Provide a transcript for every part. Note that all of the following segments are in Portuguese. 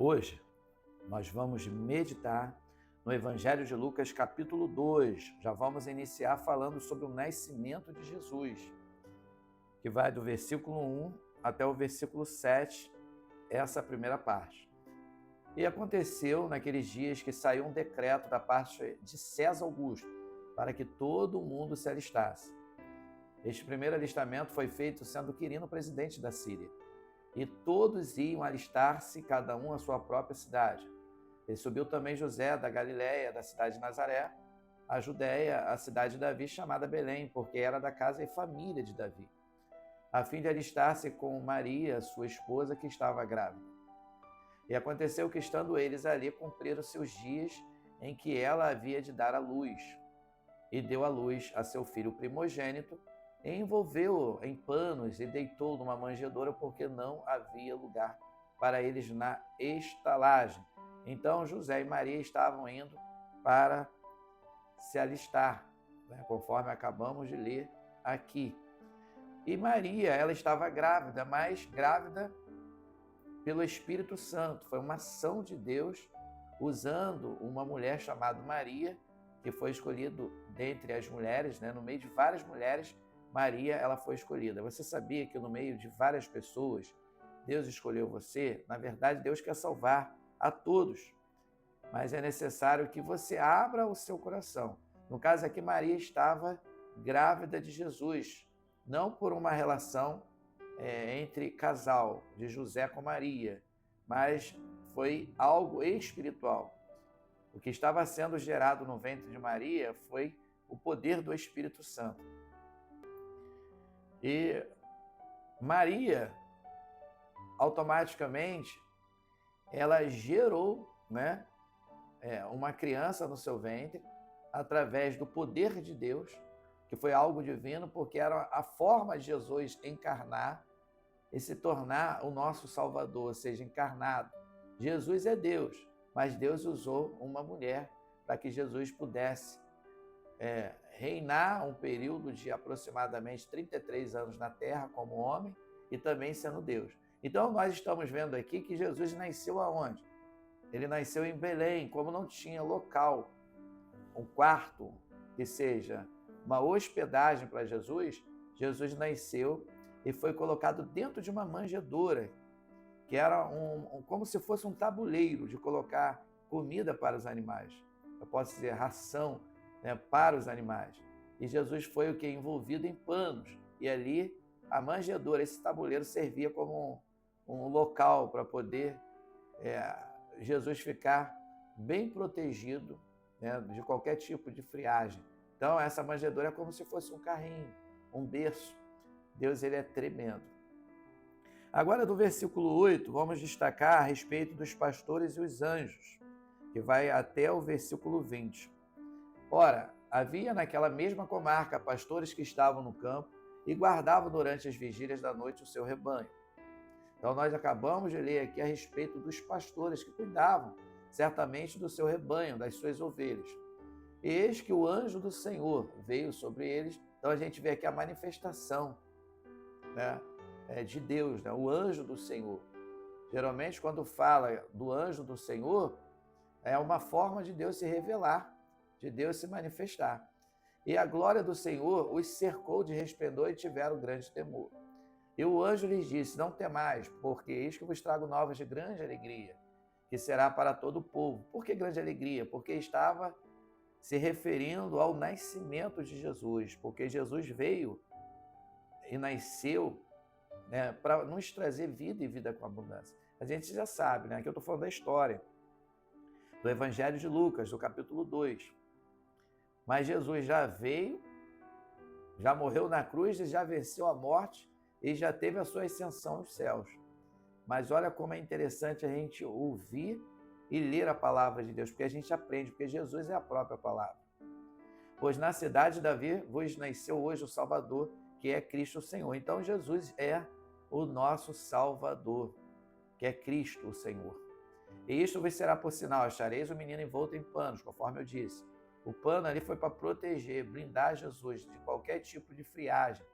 Hoje nós vamos meditar no Evangelho de Lucas, capítulo 2. Já vamos iniciar falando sobre o nascimento de Jesus, que vai do versículo 1 até o versículo 7, essa primeira parte. E aconteceu naqueles dias que saiu um decreto da parte de César Augusto para que todo mundo se alistasse. Este primeiro alistamento foi feito sendo Quirino presidente da Síria. E todos iam alistar-se, cada um à sua própria cidade. E subiu também José da Galiléia, da cidade de Nazaré, a Judéia, a cidade de Davi, chamada Belém, porque era da casa e família de Davi, a fim de alistar-se com Maria, sua esposa, que estava grávida. E aconteceu que, estando eles ali, cumpriram seus dias em que ela havia de dar à luz. E deu à luz a seu filho primogênito, e envolveu-o em panos e deitou numa manjedoura, porque não havia lugar para eles na estalagem. Então José e Maria estavam indo para se alistar, conforme acabamos de ler aqui. E Maria, ela estava grávida, mas grávida pelo Espírito Santo. Foi uma ação de Deus usando uma mulher chamada Maria, que foi escolhida dentre as mulheres, no meio de várias mulheres, Maria, ela foi escolhida. Você sabia que no meio de várias pessoas, Deus escolheu você? Na verdade, Deus quer salvar a todos, mas é necessário que você abra o seu coração. No caso aqui, Maria estava grávida de Jesus, não por uma relação entre casal de José com Maria, mas foi algo espiritual. O que estava sendo gerado no ventre de Maria foi o poder do Espírito Santo. E Maria, automaticamente, ela gerou uma criança no seu ventre através do poder de Deus, que foi algo divino, porque era a forma de Jesus encarnar e se tornar o nosso Salvador, ou seja, encarnado. Jesus é Deus, mas Deus usou uma mulher para que Jesus pudesse reinar um período de aproximadamente 33 anos na Terra como homem e também sendo Deus. Então nós estamos vendo aqui que Jesus nasceu aonde? Ele nasceu em Belém, como não tinha local, um quarto que seja uma hospedagem para Jesus, Jesus nasceu e foi colocado dentro de uma manjedoura, que era como se fosse um tabuleiro de colocar comida para os animais. Eu posso dizer ração, para os animais. E Jesus foi o que? Envolvido em panos. E ali a manjedoura, esse tabuleiro, servia como um local para poder Jesus ficar bem protegido de qualquer tipo de friagem. Então essa manjedoura é como se fosse um carrinho, um berço. Deus, ele é tremendo. Agora, do versículo 8, vamos destacar a respeito dos pastores e os anjos, que vai até o versículo 20. Ora, havia naquela mesma comarca pastores que estavam no campo e guardavam durante as vigílias da noite o seu rebanho. Então nós acabamos de ler aqui a respeito dos pastores que cuidavam certamente do seu rebanho, das suas ovelhas. E eis que o anjo do Senhor veio sobre eles. Então a gente vê aqui a manifestação de Deus, o anjo do Senhor. Geralmente quando fala do anjo do Senhor, é uma forma de Deus se revelar, de Deus se manifestar. E a glória do Senhor os cercou de resplendor e tiveram grande temor. E o anjo lhes disse: não temais, porque eis que vos trago novas de grande alegria, que será para todo o povo. Por que grande alegria? Porque estava se referindo ao nascimento de Jesus, porque Jesus veio e nasceu para nos trazer vida e vida com abundância. A gente já sabe, aqui eu estou falando da história do Evangelho de Lucas, do capítulo 2. Mas Jesus já veio, já morreu na cruz e já venceu a morte e já teve a sua ascensão aos céus. Mas olha como é interessante a gente ouvir e ler a palavra de Deus, porque a gente aprende, porque Jesus é a própria palavra. Pois na cidade de Davi vos nasceu hoje o Salvador, que é Cristo o Senhor. Então Jesus é o nosso Salvador, que é Cristo o Senhor. E isto vos será por sinal: achareis o menino envolto em panos, conforme eu disse. O pano ali foi para proteger, blindar Jesus de qualquer tipo de friagem,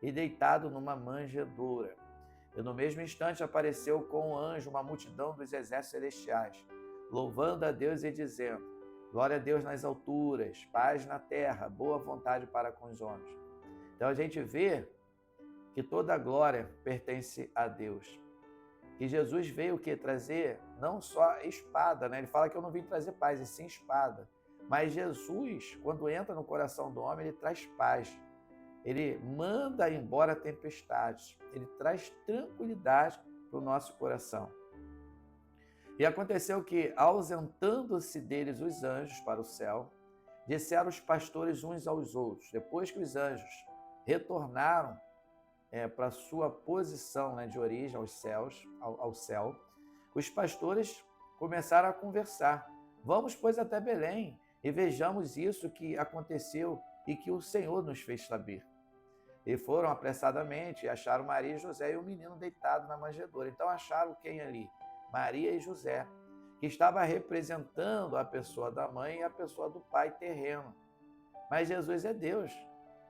e deitado numa manjedoura. E no mesmo instante apareceu com um anjo uma multidão dos exércitos celestiais, louvando a Deus e dizendo: glória a Deus nas alturas, paz na terra, boa vontade para com os homens. Então a gente vê que toda a glória pertence a Deus. Que Jesus veio o quê? Trazer não só espada, né? Ele fala que eu não vim trazer paz, e sim espada. Mas Jesus, quando entra no coração do homem, ele traz paz. Ele manda embora tempestades. Ele traz tranquilidade para o nosso coração. E aconteceu que, ausentando-se deles os anjos para o céu, disseram os pastores uns aos outros, depois que os anjos retornaram para sua posição, né, de origem aos céus, ao céu, os pastores começaram a conversar. Vamos, pois, até Belém e vejamos isso que aconteceu e que o Senhor nos fez saber. E foram apressadamente e acharam Maria e José e o menino deitado na manjedoura. Então acharam quem ali? Maria e José, que estava representando a pessoa da mãe e a pessoa do pai terreno. Mas Jesus é Deus.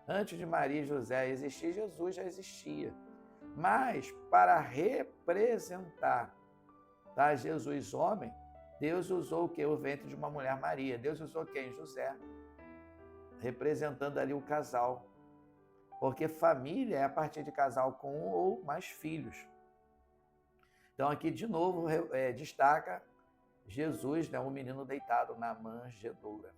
Antes de Maria e José existir, Jesus já existia. Mas para representar, tá, Jesus homem, Deus usou o quê? O ventre de uma mulher, Maria. Deus usou quem? José. Representando ali o casal. Porque família é a partir de casal com um ou mais filhos. Então aqui de novo destaca Jesus, né, um menino deitado na manjedoura.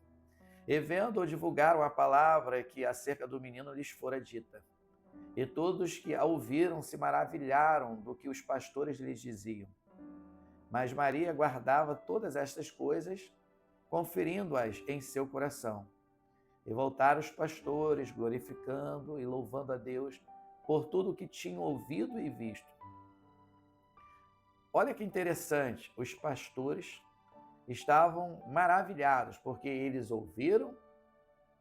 E vendo ou divulgaram a palavra que acerca do menino lhes fora dita. E todos que a ouviram se maravilharam do que os pastores lhes diziam. Mas Maria guardava todas estas coisas, conferindo-as em seu coração. E voltaram os pastores, glorificando e louvando a Deus por tudo o que tinham ouvido e visto. Olha que interessante, os pastores estavam maravilhados, porque eles ouviram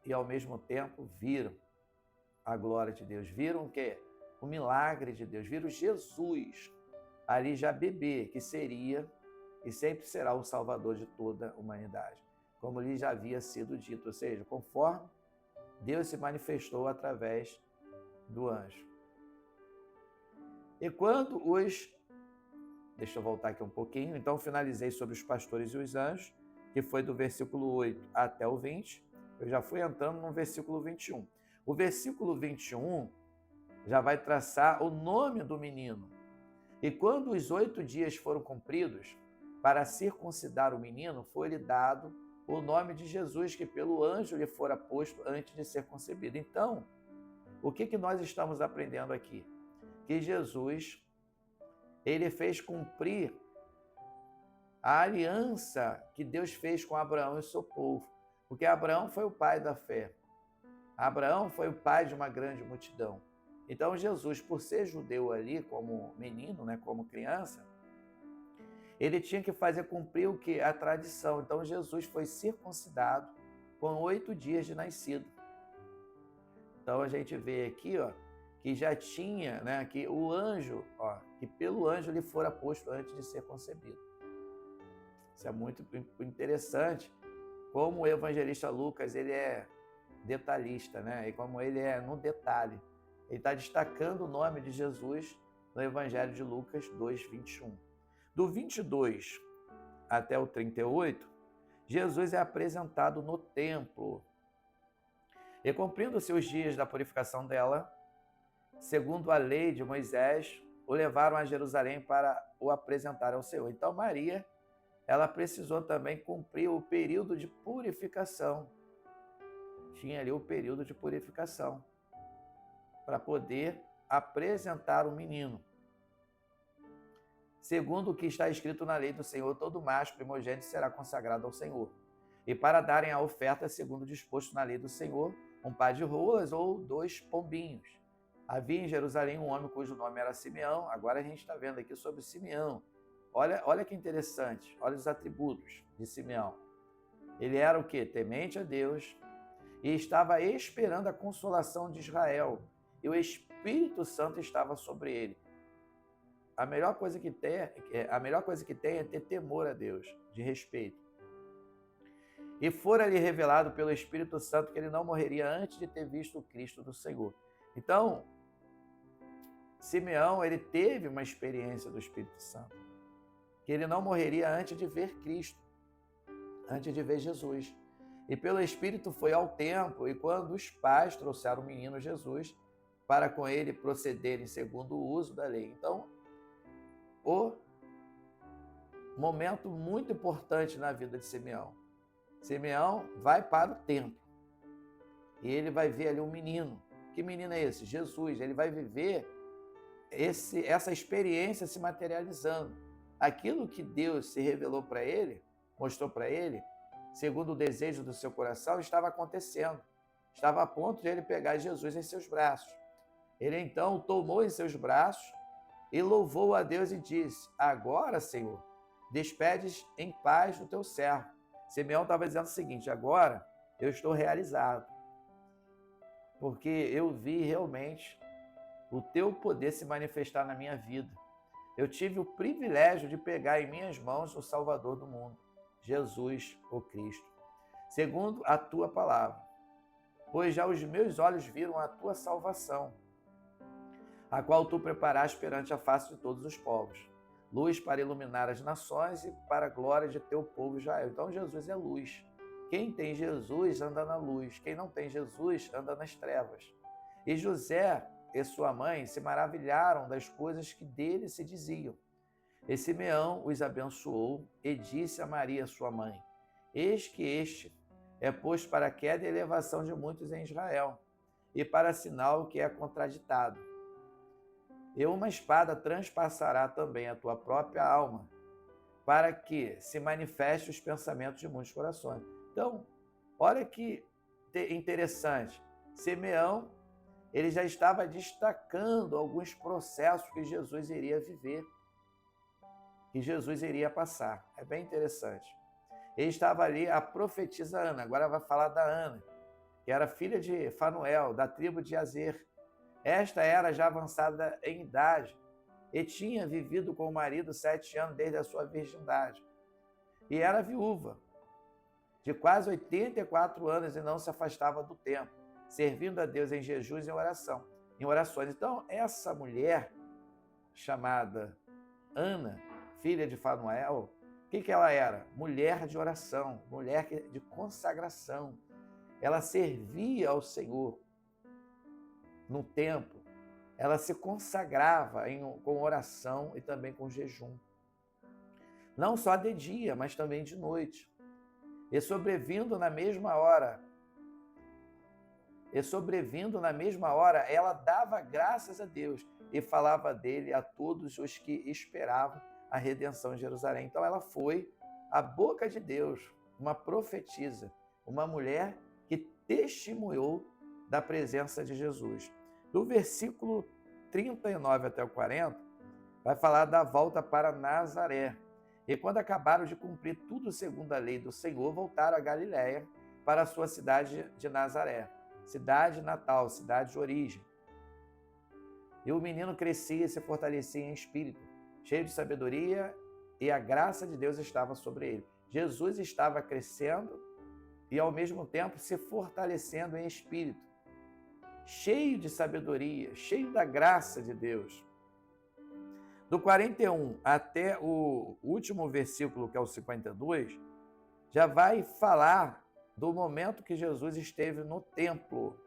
e ao mesmo tempo viram a glória de Deus. Viram o quê? O milagre de Deus. Viram Jesus ali já bebê, que seria e sempre será o Salvador de toda a humanidade, como lhe já havia sido dito, ou seja, conforme Deus se manifestou através do anjo. E quando deixa eu voltar aqui um pouquinho, então finalizei sobre os pastores e os anjos, que foi do versículo 8 até o 20, eu já fui entrando no versículo 21. O versículo 21 já vai traçar o nome do menino. E quando os 8 dias foram cumpridos, para circuncidar o menino, foi-lhe dado o nome de Jesus, que pelo anjo lhe fora posto antes de ser concebido. Então, o que nós estamos aprendendo aqui? Que Jesus, ele fez cumprir a aliança que Deus fez com Abraão e seu povo. Porque Abraão foi o pai da fé. Abraão foi o pai de uma grande multidão. Então Jesus, por ser judeu ali, como menino, né, como criança, ele tinha que fazer cumprir o que? A tradição. Então Jesus foi circuncidado com 8 dias de nascido. Então a gente vê aqui, ó, que já tinha, né, que o anjo, ó, que pelo anjo lhe fora posto antes de ser concebido. Isso é muito interessante, como o evangelista Lucas, ele é detalhista, né? E como ele é no detalhe. Ele está destacando o nome de Jesus no Evangelho de Lucas 2:21. Do 22 até o 38, Jesus é apresentado no templo. E cumprindo-se os dias da purificação dela, segundo a lei de Moisés, o levaram a Jerusalém para o apresentar ao Senhor. Então Maria, ela precisou também cumprir o período de purificação. Tinha ali o período de purificação para poder apresentar o menino. Segundo o que está escrito na lei do Senhor, todo macho primogênito será consagrado ao Senhor. E para darem a oferta, segundo disposto na lei do Senhor, um par de rolas ou 2 pombinhos. Havia em Jerusalém um homem cujo nome era Simeão. Agora a gente está vendo aqui sobre Simeão. Olha que interessante, olha os atributos de Simeão. Ele era o quê? Temente a Deus e estava esperando a consolação de Israel. E o Espírito Santo estava sobre ele. A melhor coisa que tem é ter temor a Deus, de respeito. E fora-lhe revelado pelo Espírito Santo que ele não morreria antes de ter visto o Cristo do Senhor. Então, Simeão, ele teve uma experiência do Espírito Santo, que ele não morreria antes de ver Cristo, antes de ver Jesus. E pelo Espírito foi ao templo, e quando os pais trouxeram o menino Jesus, para com ele procederem segundo o uso da lei. Então, o momento muito importante na vida de Simeão. Simeão vai para o templo, e ele vai ver ali um menino. Que menino é esse? Jesus. Ele vai viver essa experiência se materializando. Aquilo que Deus se revelou para ele, mostrou para ele, segundo o desejo do seu coração, estava acontecendo. Estava a ponto de ele pegar Jesus em seus braços. Ele então o tomou em seus braços e louvou a Deus e disse: agora, Senhor, despedes em paz o teu servo. Simeão estava dizendo o seguinte: agora eu estou realizado, porque eu vi realmente o teu poder se manifestar na minha vida. Eu tive o privilégio de pegar em minhas mãos o Salvador do mundo, Jesus, o Cristo, segundo a tua palavra. Pois já os meus olhos viram a tua salvação, a qual tu preparaste perante a face de todos os povos, luz para iluminar as nações e para a glória de teu povo Israel. Então Jesus é luz. Quem tem Jesus anda na luz, quem não tem Jesus anda nas trevas. E José e sua mãe se maravilharam das coisas que dele se diziam. E Simeão os abençoou e disse a Maria, sua mãe: eis que este é posto para a queda e elevação de muitos em Israel, e para sinal que é contraditado. E uma espada transpassará também a tua própria alma, para que se manifeste os pensamentos de muitos corações. Então, olha que interessante. Simeão, ele já estava destacando alguns processos que Jesus iria viver, que Jesus iria passar. É bem interessante. Ele estava ali, a profetisa Ana, agora vai falar da Ana, que era filha de Fanuel, da tribo de Azer. Esta era já avançada em idade e tinha vivido com o marido 7 anos desde a sua virgindade. E era viúva, de quase 84 anos, e não se afastava do templo, servindo a Deus em jejuns e em orações. Então, essa mulher, chamada Ana, filha de Fanuel, o que ela era? Mulher de oração, mulher de consagração. Ela servia ao Senhor no templo, ela se consagrava com oração e também com jejum. Não só de dia, mas também de noite. E sobrevindo na mesma hora, ela dava graças a Deus e falava dele a todos os que esperavam a redenção em Jerusalém. Então ela foi a boca de Deus, uma profetisa, uma mulher que testemunhou da presença de Jesus. Do versículo 39 até o 40, vai falar da volta para Nazaré. E quando acabaram de cumprir tudo segundo a lei do Senhor, voltaram a Galiléia para a sua cidade de Nazaré, cidade natal, cidade de origem. E o menino crescia e se fortalecia em espírito, cheio de sabedoria, e a graça de Deus estava sobre ele. Jesus estava crescendo e, ao mesmo tempo, se fortalecendo em espírito, cheio de sabedoria, cheio da graça de Deus. Do 41 até o último versículo, que é o 52, já vai falar do momento que Jesus esteve no templo.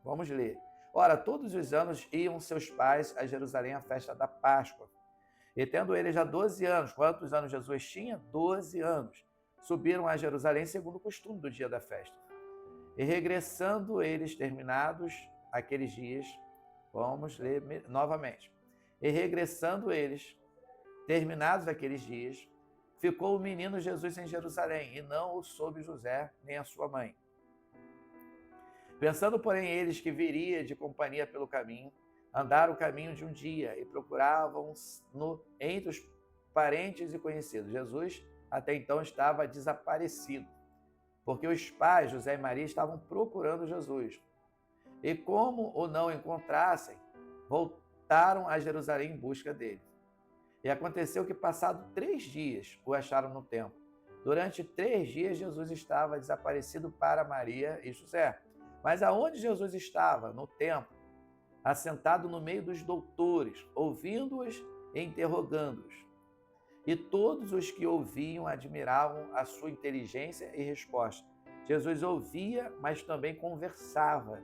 Vamos ler. Ora, todos os anos iam seus pais a Jerusalém à festa da Páscoa. E tendo ele já 12 anos, quantos anos Jesus tinha? 12 anos. Subiram a Jerusalém segundo o costume do dia da festa. E regressando eles terminados aqueles dias, vamos ler novamente. E regressando eles, terminados aqueles dias, ficou o menino Jesus em Jerusalém, e não o soube José nem a sua mãe. Pensando, porém, eles que viria de companhia pelo caminho, andaram o caminho de um dia e procuravam entre os parentes e conhecidos. Jesus até então estava desaparecido, porque os pais, José e Maria, estavam procurando Jesus. E como o não encontrassem, voltaram a Jerusalém em busca dele. E aconteceu que, passado 3 dias, o acharam no templo. Durante 3 dias, Jesus estava desaparecido para Maria e José. Mas aonde Jesus estava? No templo. assentado no meio dos doutores, ouvindo-os e interrogando-os. E todos os que ouviam admiravam a sua inteligência e resposta. Jesus ouvia, mas também conversava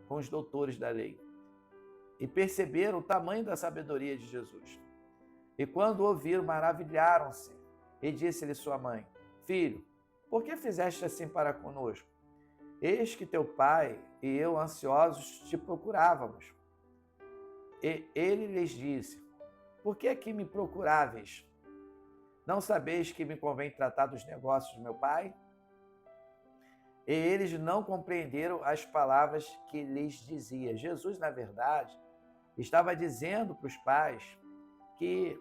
com os doutores da lei. E perceberam o tamanho da sabedoria de Jesus. E quando ouviram, maravilharam-se. E disse-lhe sua mãe: Filho, por que fizeste assim para conosco? Eis que teu pai e eu, ansiosos, te procurávamos. E ele lhes disse: Por que aqui me procuráveis? Não sabeis que me convém tratar dos negócios do meu pai? E eles não compreenderam as palavras que lhes dizia. Jesus, na verdade, estava dizendo para os pais que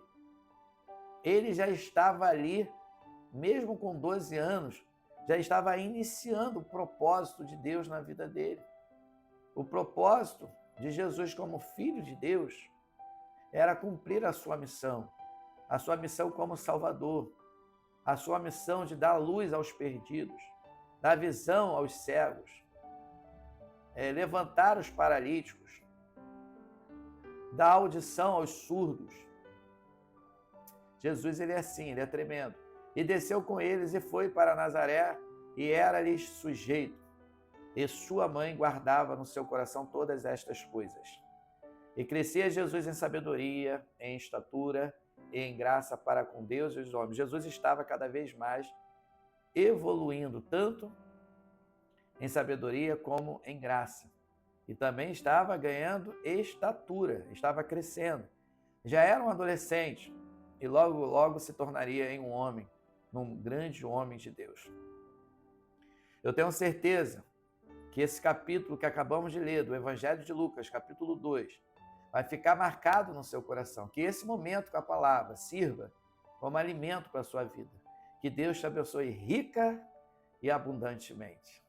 ele já estava ali, mesmo com 12 anos, já estava iniciando o propósito de Deus na vida dele. O propósito de Jesus como Filho de Deus era cumprir a sua missão como Salvador, a sua missão de dar luz aos perdidos, dar visão aos cegos, levantar os paralíticos, dar audição aos surdos. Jesus, ele é assim, ele é tremendo. E desceu com eles e foi para Nazaré, e era-lhes sujeito. E sua mãe guardava no seu coração todas estas coisas. E crescia Jesus em sabedoria, em estatura e em graça para com Deus e os homens. Jesus estava cada vez mais evoluindo, tanto em sabedoria como em graça. E também estava ganhando estatura, estava crescendo. Já era um adolescente e logo, logo se tornaria em um homem, num grande homem de Deus. Eu tenho certeza que esse capítulo que acabamos de ler, do Evangelho de Lucas, capítulo 2, vai ficar marcado no seu coração. Que esse momento com a palavra sirva como alimento para a sua vida. Que Deus te abençoe rica e abundantemente.